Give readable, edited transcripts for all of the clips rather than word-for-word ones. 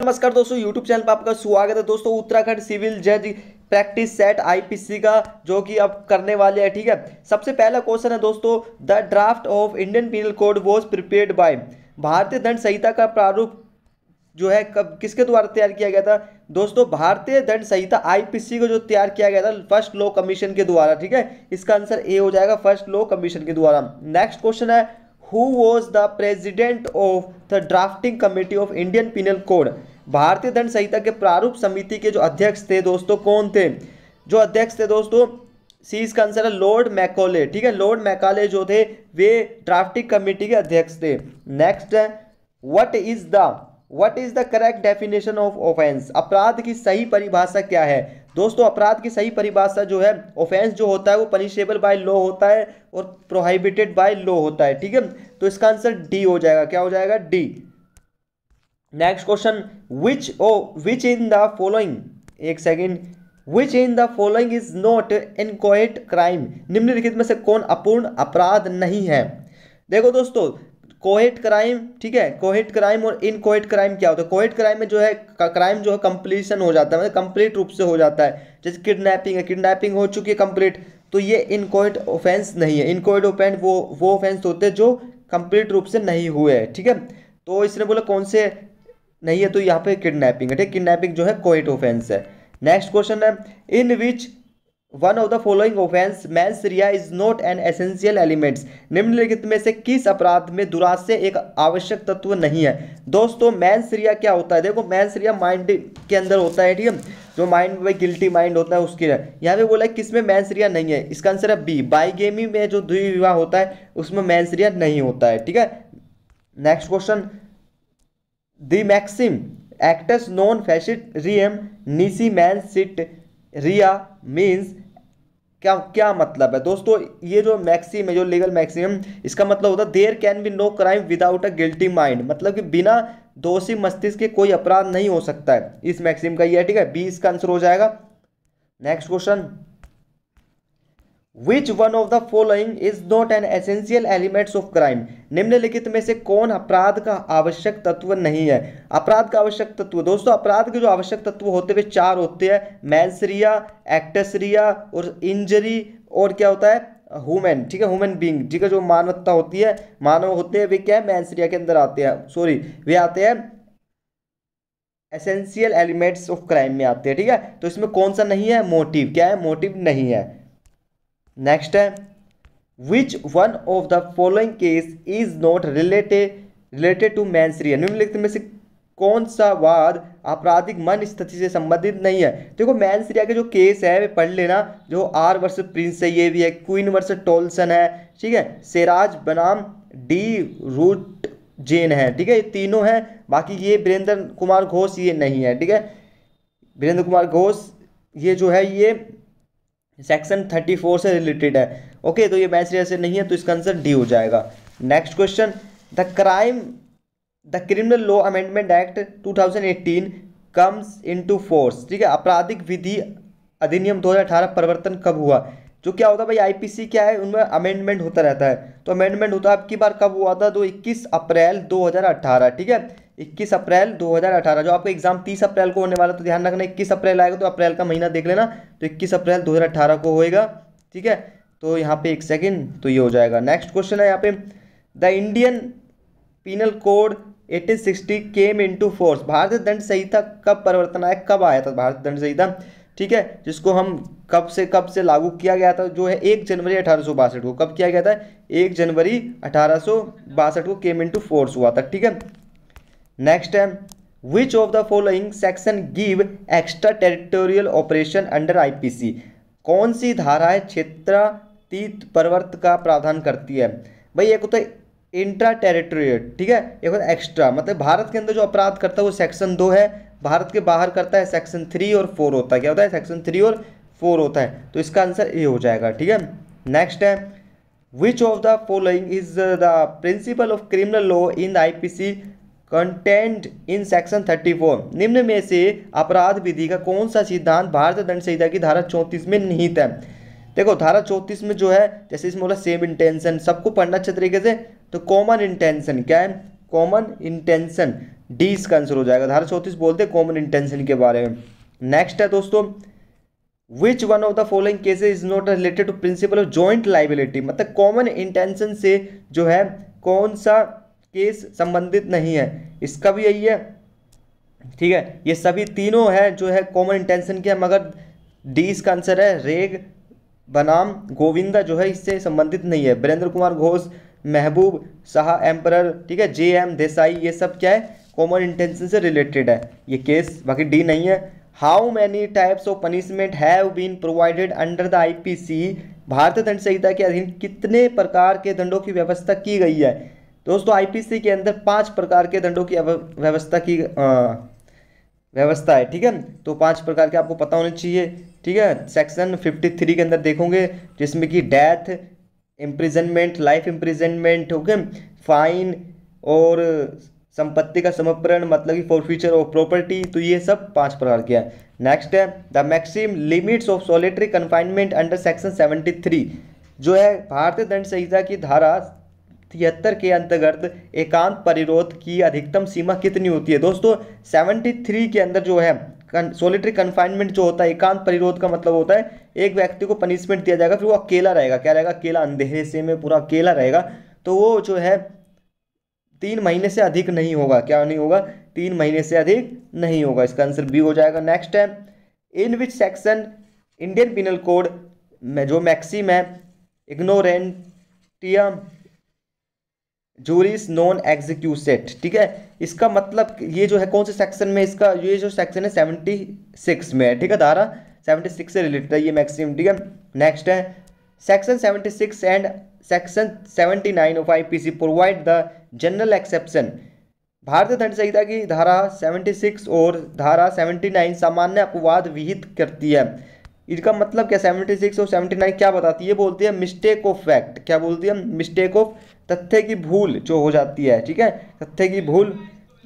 नमस्कार दोस्तों, YouTube channel पर आपका स्वागत है। दोस्तों, उत्तराखंड सिविल जज प्रैक्टिस सेट आईपीसी का जो कि अब करने वाले हैं। ठीक है, सबसे पहला क्वेश्चन है दोस्तों, the draft of Indian penal code was prepared by. भारतीय दंड संहिता का प्रारूप जो है कब किसके द्वारा तैयार किया गया था? दोस्तों, भारतीय दंड संहिता आईपीसी को जो तैयार किया गया था फर्स्ट लॉ कमीशन के द्वारा। ठीक है, इसका आंसर ए हो जाएगा, फर्स्ट लॉ कमीशन के द्वारा। नेक्स्ट क्वेश्चन है, who was the president of the drafting committee of Indian penal code. भारतीय दंड संहिता के प्रारूप समिति के जो अध्यक्ष थे दोस्तों, कौन थे? जो अध्यक्ष थे दोस्तों, सी इसका आंसर है लॉर्ड मैकॉले। ठीक है, लॉर्ड मैकाले जो थे वे ड्राफ्टिंग कमेटी के अध्यक्ष थे। नेक्स्ट है, what is the correct definition of offence. अपराध की सही परिभाषा क्या है? दोस्तों, अपराध की सही परिभाषा जो है, ऑफेंस जो होता है वो पनिशेबल बाय लॉ होता है और प्रोहिबिटेड बाय लॉ होता है। ठीक है, तो इसका आंसर डी हो जाएगा। क्या हो जाएगा? D. Next question, which in the following, एक second, which in the following is not inchoate crime. निम्नलिखित में से कौन अपूर्ण अपराध नहीं है? देखो दोस्तों, कोहेट क्राइम, ठीक है, कोहेट क्राइम और इनकोहेट क्राइम क्या होता है? कोहेट क्राइम में जो है क्राइम जो है कंप्लीशन हो जाता है, मतलब कंप्लीट रूप से हो जाता है। जैसे किडनैपिंग है, किडनैपिंग हो चुकी है कंप्लीट, तो ये इनकोहेट ऑफेंस नहीं है। इनकोहेट ऑफेंस वो ऑफेंस होते हैं जो कंप्लीट रूप से नहीं हुए हैं। ठीक है, तो इसने बोला कौन से नहीं है, तो यहाँ पे किडनैपिंग है। ठीक, किडनैपिंग जो है कोहेट ऑफेंस है। नेक्स्ट क्वेश्चन है, in which one of the following offence mens rea is not an essential elements. निम्नलिखित में से किस अपराध में दुराशय एक आवश्यक तत्व नहीं है? दोस्तों, मैंसरिया क्या होता है? देखो, मैंसरिया माइंड के अंदर होता है। ठीक है, जो माइंड में गिल्टी माइंड होता है उसके लिए यहाँ पे बोला है किसमें मैंसरिया नहीं है। इसका आंसर है बी, बाइगेमी में जो द्विविवाह होता है उसमें मैंसरिया नहीं होता है। ठीक है, next question, the maxim actus non facit reum nisi mens sit rea means क्या मतलब है? दोस्तों, ये जो मैक्सिम है, जो लीगल मैक्सिम, इसका मतलब होता है there can be no crime without a guilty mind, मतलब कि बिना दोषी मस्तिष्क के कोई अपराध नहीं हो सकता है। इस मैक्सिम का ये है। ठीक है, बी इसका आंसर हो जाएगा। Next question, which one of the following is not an essential elements of crime. निम्नलिखित में से कौन अपराध का आवश्यक तत्व नहीं है? अपराध का आवश्यक तत्व, दोस्तों अपराध के जो आवश्यक तत्व होते हैं वे चार होते हैं, मैंसरिया, एक्टसरिया और इंजरी, और क्या होता है? ह्यूमन। ठीक है, ह्यूमन बीइंग, ठीक है, जो मानवता होती है, मानव होते हैं, वे क्या है? मैंसरिया के अंदर आते हैं, सॉरी वे आते हैं एसेंशियल एलिमेंट्स ऑफ क्राइम में आते हैं। ठीक है, तो इसमें कौन सा नहीं है? मोटिव। क्या है? मोटिव नहीं है। नेक्स्ट है, which one of the following case is not related to mens rea. निम्नलिखित में से कौन सा वाद आपराधिक मन स्थिति से संबंधित नहीं है? देखो, मैंसरिया के जो केस है वे पढ़ लेना, जो आर वर्सेस प्रिंस है, ये भी है, क्वीन वर्सेस टोल्सन है, ठीक है, सिराज बनाम डी रूट जेन है। ठीक है, ये तीनों है। बाकी ये वीरेंद्र कुमार घोष ये नहीं है। ठीक है, वीरेंद्र कुमार घोष ये जो है ये सेक्शन 34 से रिलेटेड है। ओके, तो ये मैंसरिया से नहीं है, तो इसका आंसर डी हो जाएगा। Next question, the criminal law amendment act 2018 comes into force. ठीक है, आपराधिक विधि अधिनियम 2018 परिवर्तन कब हुआ? जो क्या होता है भाई, आईपीसी क्या है, उनमें अमेंडमेंट होता रहता है, तो अमेंडमेंट होता है अब की बार कब हुआ था? तो 21 अप्रैल 2018। ठीक है, 21 अप्रैल 2018। जो आपका एग्जाम 30 अप्रैल को होने वाला, तो ध्यान रखना 21 अप्रैल आएगा, तो अप्रैल का महीना देख लेना, तो 21 अप्रैल 2018 को होएगा। ठीक है, तो यहाँ पे एक सेकेंड, तो ये हो जाएगा। नेक्स्ट क्वेश्चन है यहाँ पे, the Indian penal code 1860 came into force. भारतीय दंड संहिता कब परिवर्तन आया, कब आया था भारतीय दंड संहिता? ठीक है, जिसको हम कब से लागू किया गया था, जो है 1 जनवरी 1862 को। कब किया गया था? 1 जनवरी 1862 को केम इनटू फोर्स हुआ था। ठीक है, नेक्स्ट है, विच of the following section give extra territorial operation under IPC. कौन सी धाराएं क्षेत्रातीत प्रवर्त का प्रावधान करती है? भाई, एक होता है इंट्रा टेरिटोरियल, ठीक है, एक होता है एक्स्ट्रा, मतलब भारत के अंदर जो अपराध करता है वो सेक्शन 2 है, भारत के बाहर करता है सेक्शन 3 और 4 होता है। क्या होता है? सेक्शन 3 और 4 होता है, तो इसका आंसर ए हो जाएगा। ठीक है, नेक्स्ट है, विच of the following is the principle of criminal law in the IPC content in section 34। निम्न में से अपराध विधि का कौन सा सिद्धांत भारतीय दंड संहिता की धारा 34 में निहित है? देखो, धारा 34 में जो है, जैसे इसमें बोला सेम इंटेंशन, सबको पढ़ना अच्छे तरीके से, तो कॉमन इंटेंशन क्या है? कॉमन इंटेंशन डी इसका आंसर हो जाएगा। धारा 34 बोलते हैं कॉमन इंटेंशन के बारे में। नेक्स्ट है दोस्तों, which one of the following cases is not related to principle of joint liability, मतलब कॉमन इंटेंशन से जो है कौन सा केस संबंधित नहीं है, इसका भी यही है, ठीक है। ये सभी तीनों है जो है कॉमन इंटेंशन के, मगर डी इसका आंसर है। रेग बनाम गोविंदा जो है इससे संबंधित नहीं है। वीरेंद्र कुमार घोष, महबूब शाह एम्परर, ठीक है, जे.एम. देसाई, ये सब क्या है कॉमन इंटेंशन से रिलेटेड है ये केस, बाकी डी नहीं है। How many types of punishment have been provided under the IPC, Bharatiya दंड संहिता के अधीन कितने प्रकार के दंडों की व्यवस्था की गई है। दोस्तों आईपीसी के अंदर 5 प्रकार के दंडों की व्यवस्था है, ठीक है। तो 5 प्रकार के आपको पता होने चाहिए, ठीक है। सेक्शन 53 के अंदर देखोगे जिसमें कि death, imprisonment, life imprisonment, okay, fine और संपत्ति का समर्पण मतलब कि फॉरफीचर ऑफ प्रॉपर्टी, तो ये सब 5 प्रकार के हैं। नेक्स्ट है the maximum limits of solitary confinement under section 73, जो है भारतीय दंड संहिता की धारा 73 के अंतर्गत एकांत परिरोध की अधिकतम सीमा कितनी होती है। दोस्तों 73 के अंदर जो है सॉलिटरी कन्फाइनमेंट जो होता है, एकांत परिरोध का मतलब होता है एक व्यक्ति को पनिशमेंट दिया जाएगा, फिर वो अकेला रहेगा, क्या रहेगा, अकेला, अंधेरे से में पूरा अकेला रहेगा, तो वो जो है 3 महीने से अधिक नहीं होगा, क्या नहीं होगा, 3 महीने से अधिक नहीं होगा, इसका आंसर बी हो जाएगा। नेक्स्ट है in which section Indian penal code में जो मैक्सिम है इग्नोरेंटिया जूरिस नॉन एग्जीक्यूसेट, ठीक है, इसका मतलब ये जो है कौन से सेक्शन में, इसका ये जो सेक्शन है 76 में है, ठीक है, धारा 76 से रिलेटेड है ये मैक्सिम, ठीक है। नेक्स्ट है section 76 and section 79 of IPC provide the general exception, भारतीय दंड संहिता की धारा 76 और धारा 79 सामान्य अपवाद विहित करती है। इसका मतलब क्या, 76 और 79 क्या बताती है, बोलती है मिस्टेक ऑफ फैक्ट, क्या बोलती है, मिस्टेक ऑफ, तथ्य की भूल जो हो जाती है, ठीक है, तथ्य की भूल,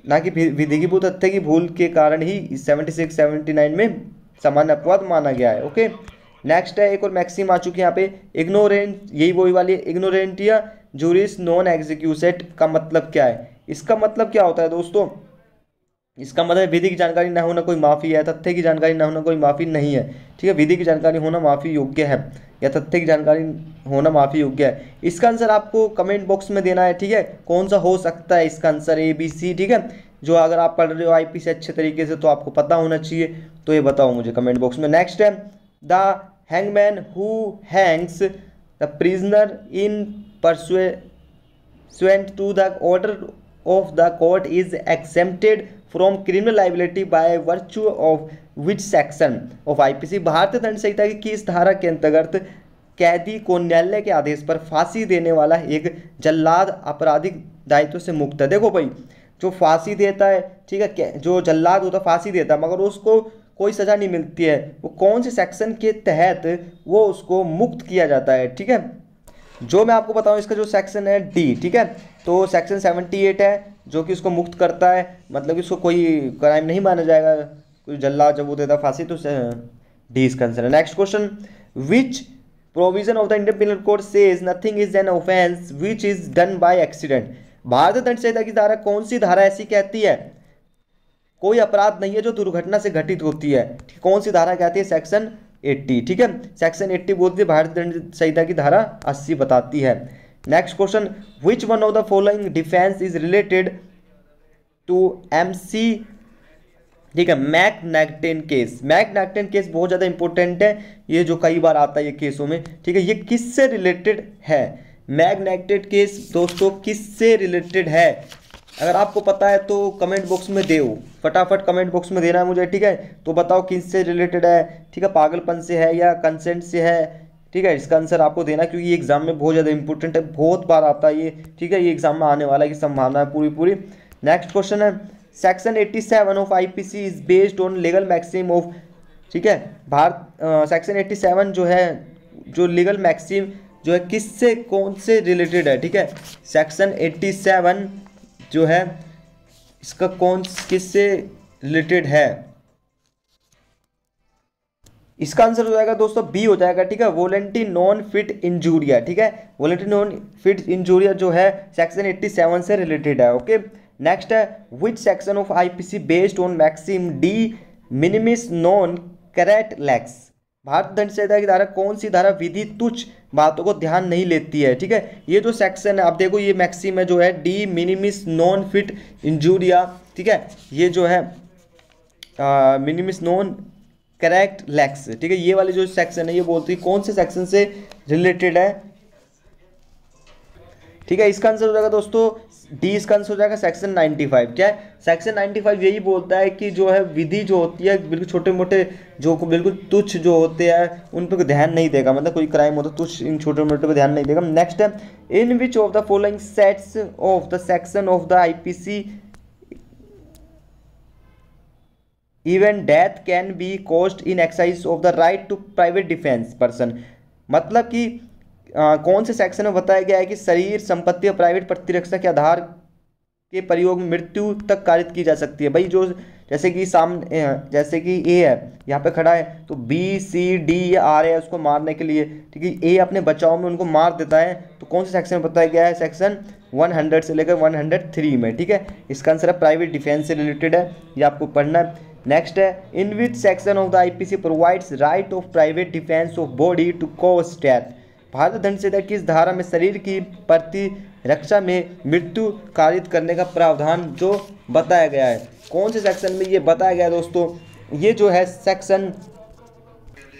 ना कि विधि की भूल, तथ्य की भूल के कारण ही 76 79 में सामान्य अपवाद माना गया है, ओके। नेक्स्ट है एक और मैक्सिम आ चुकी है यहाँ पे, इग्नोरेंट, यही वही वाली इग्नोरेंटिया जूरिस नॉन एग्जीक्यूसेट का मतलब क्या है, इसका मतलब क्या होता है दोस्तों, इसका मतलब विधि की जानकारी न होना कोई माफ़ी है, तथ्य की जानकारी न होना कोई माफ़ी नहीं है, ठीक है। विधि की जानकारी होना माफ़ी योग्य है या तथ्य की जानकारी होना माफ़ी योग्य है। इसका आंसर आपको कमेंट बॉक्स में देना है, ठीक है, कौन सा हो सकता है इसका आंसर, ए बी सी, ठीक है। जो अगर आप पढ़ रहे हो आईपी से अच्छे तरीके से तो आपको पता होना चाहिए, तो ये बताओ मुझे कमेंट बॉक्स में। नेक्स्ट है the hangman who hangs the prisoner in pursuant to the order of the court is exempted from criminal liability by virtue of which section of IPC, भारतीय दंड संहिता की किस धारा के अंतर्गत कैदी को न्यायालय के आदेश पर फांसी देने वाला एक जल्लाद आपराधिक दायित्व से मुक्त है। देखो भाई, जो फांसी देता है, ठीक है, जो जल्लाद होता है फांसी देता है मगर उसको कोई सज़ा नहीं मिलती है, वो कौन से सेक्शन के तहत वो उसको मुक्त किया जाता है, ठीक है। जो मैं आपको बताऊं इसका जो सेक्शन है डी, ठीक है, तो सेक्शन 78 है जो कि उसको मुक्त करता है, मतलब कि उसको कोई क्राइम नहीं माना जाएगा, कोई जल्लाद जब वो देता फांसी, तो डी इसका आंसर है। Next question, which provision of the Indian penal code says nothing is an offence which is done by accident, भारतीय दंड संहिता की धारा कौन सी धारा ऐसी कहती है कोई अपराध नहीं है जो दुर्घटना से घटित होती है, कौन सी धारा कहती है, सेक्शन 80, ठीक है, सेक्शन 80 बोलती है, भारतीय दंड संहिता की धारा 80 बताती है। Next question, which one of the following defence is related to MC, ठीक है, मैकनैगटेन केस, मैकनैगटेन केस बहुत ज़्यादा इंपॉर्टेंट है, ये जो कई बार आता है ये केसों में, ठीक है, ये किससे रिलेटेड है, मैकनैगटेन केस दोस्तों किससे रिलेटेड है, अगर आपको पता है तो कमेंट बॉक्स में दो, फटाफट कमेंट बॉक्स में देना है मुझे, ठीक है, तो बताओ किससे रिलेटेड है, ठीक है, पागलपन से है या कंसेंट से है, ठीक है, इसका आंसर आपको देना क्योंकि ये एग्जाम में बहुत ज़्यादा इंपॉर्टेंट है, बहुत बार आता है ये, ठीक है, ये एग्जाम में आने वाला है की संभावना है पूरी। नेक्स्ट क्वेश्चन है section 87 of IPC is based on legal maxim of, ठीक है, सेक्शन 87 जो है, जो लीगल मैक्सिम जो है किससे कौन से रिलेटेड है, ठीक है, सेक्शन 87 जो है इसका कौन किससे रिलेटेड है, इसका आंसर हो जाएगा दोस्तों बी हो जाएगा, ठीक है, वॉलंटरी नॉन फिट इंजूरिया, ठीक है, वॉलंटरी नॉन फिट इंजूरिया जो है सेक्शन 87 से रिलेटेड है, ओके। नेक्स्ट है which section of IPC based on maxim de minimis non curat lex. भारतीय दंड संहिता की धारा कौन सी धारा विधि तुच्छ बातों को ध्यान नहीं लेती है, ठीक है। ये जो सेक्शन है आप देखो, ये मैक्सिम है जो है D minimis non fit injuria, ठीक है, ये जो है मिनिमिस नॉन करेक्ट लैक्स, ठीक है। ये वाले जो सेक्शन है ये बोलती है कौन से सेक्शन से रिलेटेड है, ठीक है। इसका आंसर हो जाएगा दोस्तों डी, इसका आंसर हो जाएगा सेक्शन 95। क्या है सेक्शन 95 यही बोलता है कि जो है विधि जो होती है बिल्कुल छोटे मोटे जो बिल्कुल तुच्छ जो होते हैं उन पर ध्यान नहीं देगा, मतलब कोई क्राइम हो तो तुच्छ इन छोटे मोटे पर ध्यान नहीं देगा। नेक्स्ट है in which of the following sets of the section of the IPC even death can be caused in exercise of the right to private defence person. मतलब कि कौन से सेक्शन में बताया गया है कि शरीर संपत्ति और प्राइवेट प्रतिरक्षा के आधार के प्रयोग में मृत्यु तक कारित की जा सकती है। भाई जो जैसे कि सामने जैसे कि ए है यहाँ पे खड़ा है तो बी सी डी या आर है उसको मारने के लिए, ठीक है, ए अपने बचाव में उनको मार देता है, तो कौन से सेक्शन में बताया गया है, सेक्शन 100 से लेकर 103 में, ठीक है। इसका आंसर है प्राइवेट डिफेंस से रिलेटेड है, ये आपको पढ़ना है। नेक्स्ट है in which section of the IPC provides right of private defence of body to cause death. भारतीय दंड संहिता किस धारा में शरीर की प्रतिरक्षा में मृत्यु कारित करने का प्रावधान जो बताया गया है, कौन से सेक्शन में ये बताया गया है दोस्तों, ये जो है सेक्शन,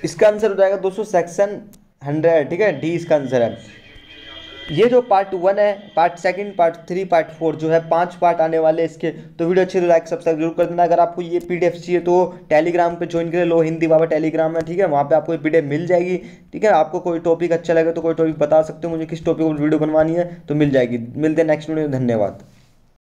इसका आंसर हो जाएगा दोस्तों सेक्शन 100, ठीक है, डी इसका आंसर है। ये जो पार्ट 1 है, पार्ट 2, पार्ट 3, पार्ट 4 जो है 5 पार्ट आने वाले इसके, तो वीडियो अच्छी तो लाइक सब्सक्राइब जरूर कर देना। अगर आपको ये पीडीएफ चाहिए तो टेलीग्राम पे ज्वाइन करें, लो हिंदी बाबा टेलीग्राम है, ठीक है, वहाँ पे आपको ये पीडीएफ मिल जाएगी, ठीक है। आपको कोई टॉपिक अच्छा लगे तो कोई टॉपिक बता सकते हो मुझे किस टॉपिक पर वीडियो बनवानी है, तो मिल जाएगी। मिलते हैं नेक्स्ट वीडियो में, धन्यवाद।